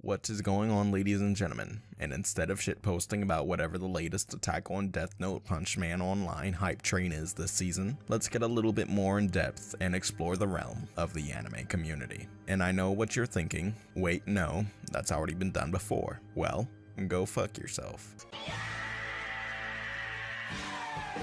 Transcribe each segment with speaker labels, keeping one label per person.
Speaker 1: What is going on, ladies and gentlemen? And instead of shitposting about whatever the latest Attack on Death Note Punch Man Online hype train is this season, let's get a little bit more in depth and explore the realm of the anime community. And I know what you're thinking, wait no, that's already been done before. Well, go fuck yourself.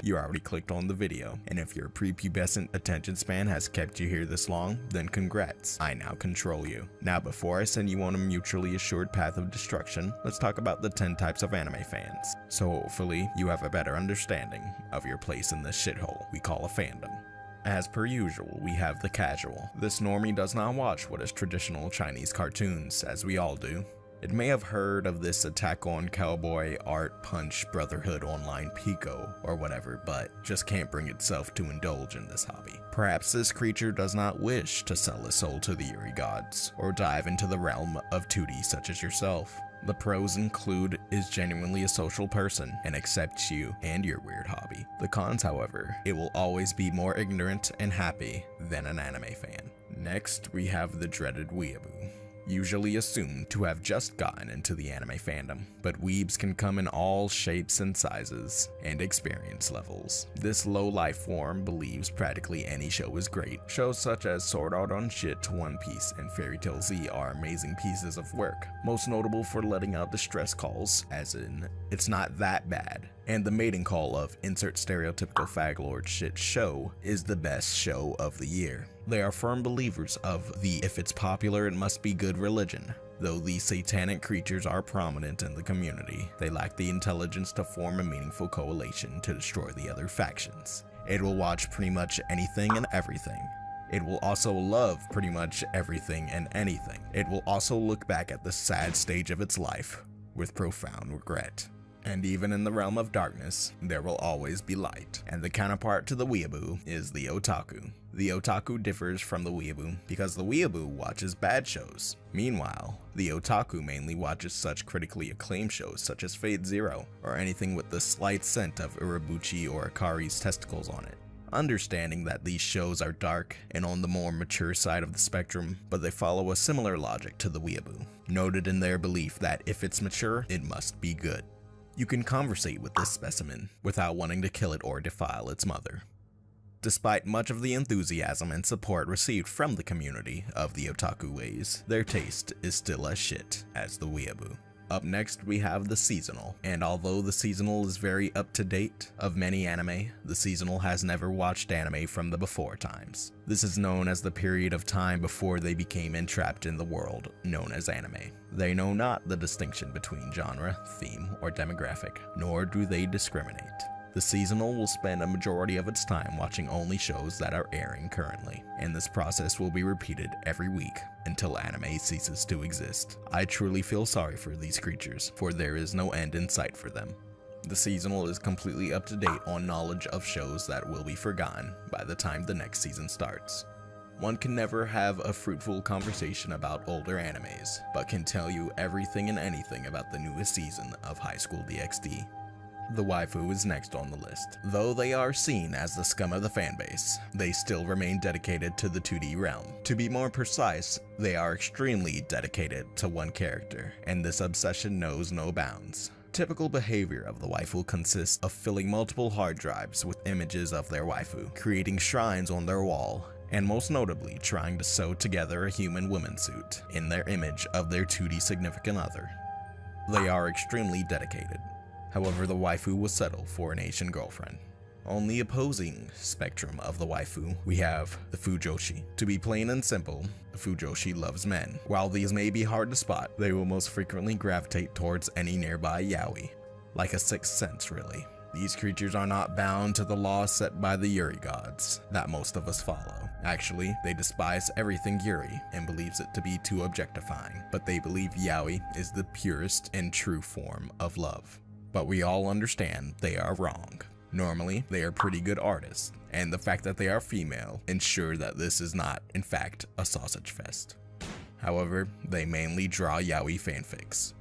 Speaker 1: You already clicked on the video, and if your prepubescent attention span has kept you here this long, then congrats, I now control you. Now before I send you on a mutually assured path of destruction, let's talk about the 10 types of anime fans, so hopefully you have a better understanding of your place in this shithole we call a fandom. As per usual, we have the casual. This normie does not watch what is traditional Chinese cartoons, as we all do. It may have heard of this Attack on Cowboy, Art, Punch, Brotherhood Online Pico, or whatever, but just can't bring itself to indulge in this hobby. Perhaps this creature does not wish to sell his soul to the Yuri gods, or dive into the realm of 2D such as yourself. The pros include is genuinely a social person and accepts you and your weird hobby. The cons, however, it will always be more ignorant and happy than an anime fan. Next, we have the dreaded weeaboo. Usually assumed to have just gotten into the anime fandom, but weebs can come in all shapes and sizes and experience levels. This low-life form believes practically any show is great. Shows such as Sword Art Online to One Piece and Fairy Tail Z are amazing pieces of work, most notable for letting out distress calls, as in, it's not that bad, and the mating call of insert stereotypical faglord shit show is the best show of the year. They are firm believers of the if it's popular it must be good religion. Though these satanic creatures are prominent in the community, they lack the intelligence to form a meaningful coalition to destroy the other factions. It will watch pretty much anything and everything. It will also love pretty much everything and anything. It will also look back at the sad stage of its life with profound regret. And even in the realm of darkness, there will always be light. And the counterpart to the weeaboo is the otaku. The otaku differs from the weeaboo because the weeaboo watches bad shows. Meanwhile, the otaku mainly watches such critically acclaimed shows such as Fate Zero, or anything with the slight scent of Urabuchi or Akari's testicles on it. Understanding that these shows are dark and on the more mature side of the spectrum, but they follow a similar logic to the weeaboo, noted in their belief that if it's mature, it must be good. You can conversate with this specimen without wanting to kill it or defile its mother. Despite much of the enthusiasm and support received from the community of the otaku ways, their taste is still as shit as the weeaboo. Up next we have the seasonal, and although the seasonal is very up to date of many anime, the seasonal has never watched anime from the before times. This is known as the period of time before they became entrapped in the world known as anime. They know not the distinction between genre, theme, or demographic, nor do they discriminate. The seasonal will spend a majority of its time watching only shows that are airing currently, and this process will be repeated every week until anime ceases to exist. I truly feel sorry for these creatures, for there is no end in sight for them. The seasonal is completely up to date on knowledge of shows that will be forgotten by the time the next season starts. One can never have a fruitful conversation about older animes, but can tell you everything and anything about the newest season of High School DxD. The waifu is next on the list. Though they are seen as the scum of the fanbase, they still remain dedicated to the 2D realm. To be more precise, they are extremely dedicated to one character, and this obsession knows no bounds. Typical behavior of the waifu consists of filling multiple hard drives with images of their waifu, creating shrines on their wall, and most notably trying to sew together a human woman suit in their image of their 2D significant other. They are extremely dedicated. However, the waifu will settle for an Asian girlfriend. On the opposing spectrum of the waifu, we have the fujoshi. To be plain and simple, the fujoshi loves men. While these may be hard to spot, they will most frequently gravitate towards any nearby yaoi. Like a sixth sense, really. These creatures are not bound to the laws set by the Yuri gods that most of us follow. Actually, they despise everything Yuri and believes it to be too objectifying, but they believe yaoi is the purest and true form of love. But we all understand they are wrong. Normally, they are pretty good artists, and the fact that they are female ensure that this is not, in fact, a sausage fest. However, they mainly draw yaoi fanfics.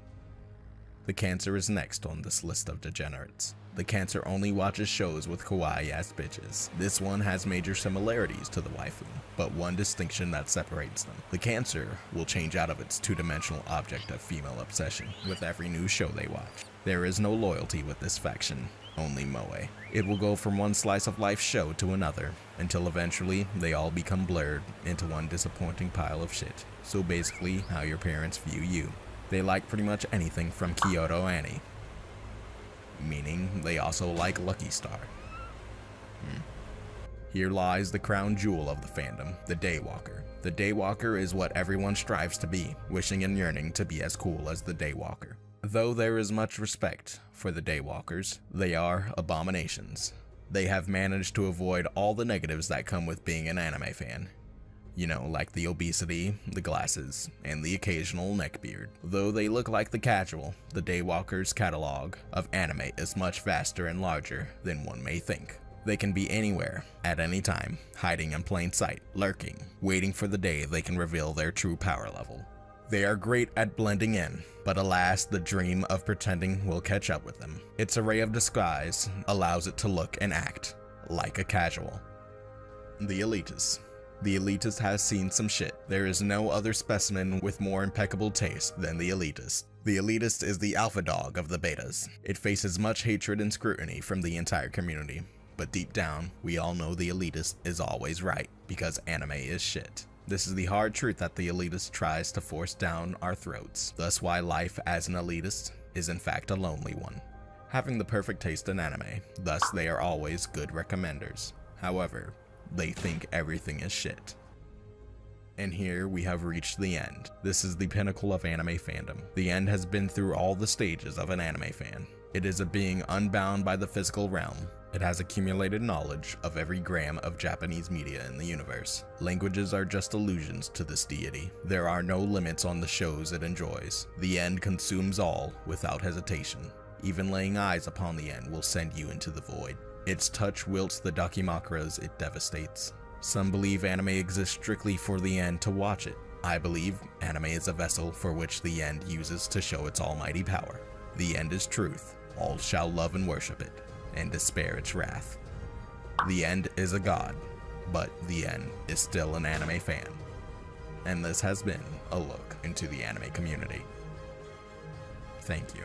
Speaker 1: The Cancer is next on this list of degenerates. The Cancer only watches shows with kawaii-ass bitches. This one has major similarities to the waifu, but one distinction that separates them. The Cancer will change out of its two-dimensional object of female obsession with every new show they watch. There is no loyalty with this faction, only moe. It will go from one slice of life show to another, until eventually they all become blurred into one disappointing pile of shit. So basically, how your parents view you. They like pretty much anything from Kyoto Annie. Meaning, they also like Lucky Star. Here lies the crown jewel of the fandom, the Daywalker. The Daywalker is what everyone strives to be, wishing and yearning to be as cool as the Daywalker. Though there is much respect for the Daywalkers, they are abominations. They have managed to avoid all the negatives that come with being an anime fan. You know, like the obesity, the glasses, and the occasional neckbeard. Though they look like the casual, the Daywalkers' catalog of anime is much vaster and larger than one may think. They can be anywhere, at any time, hiding in plain sight, lurking, waiting for the day they can reveal their true power level. They are great at blending in, but alas, the dream of pretending will catch up with them. Its array of disguise allows it to look and act like a casual. The Elitist. The Elitist has seen some shit. There is no other specimen with more impeccable taste than the Elitist. The Elitist is the alpha dog of the betas. It faces much hatred and scrutiny from the entire community, but deep down, we all know the Elitist is always right, because anime is shit. This is the hard truth that the Elitist tries to force down our throats. Thus why life as an Elitist is in fact a lonely one. Having the perfect taste in anime, thus they are always good recommenders. However, they think everything is shit. And here we have reached the end. This is the pinnacle of anime fandom. The end has been through all the stages of an anime fan. It is a being unbound by the physical realm. It has accumulated knowledge of every gram of Japanese media in the universe. Languages are just illusions to this deity. There are no limits on the shows it enjoys. The end consumes all without hesitation. Even laying eyes upon the end will send you into the void. Its touch wilts the dakimakuras it devastates. Some believe anime exists strictly for the end to watch it. I believe anime is a vessel for which the end uses to show its almighty power. The end is truth. All shall love and worship it, and despair its wrath. The end is a god, but the end is still an anime fan. And this has been a look into the anime community. Thank you.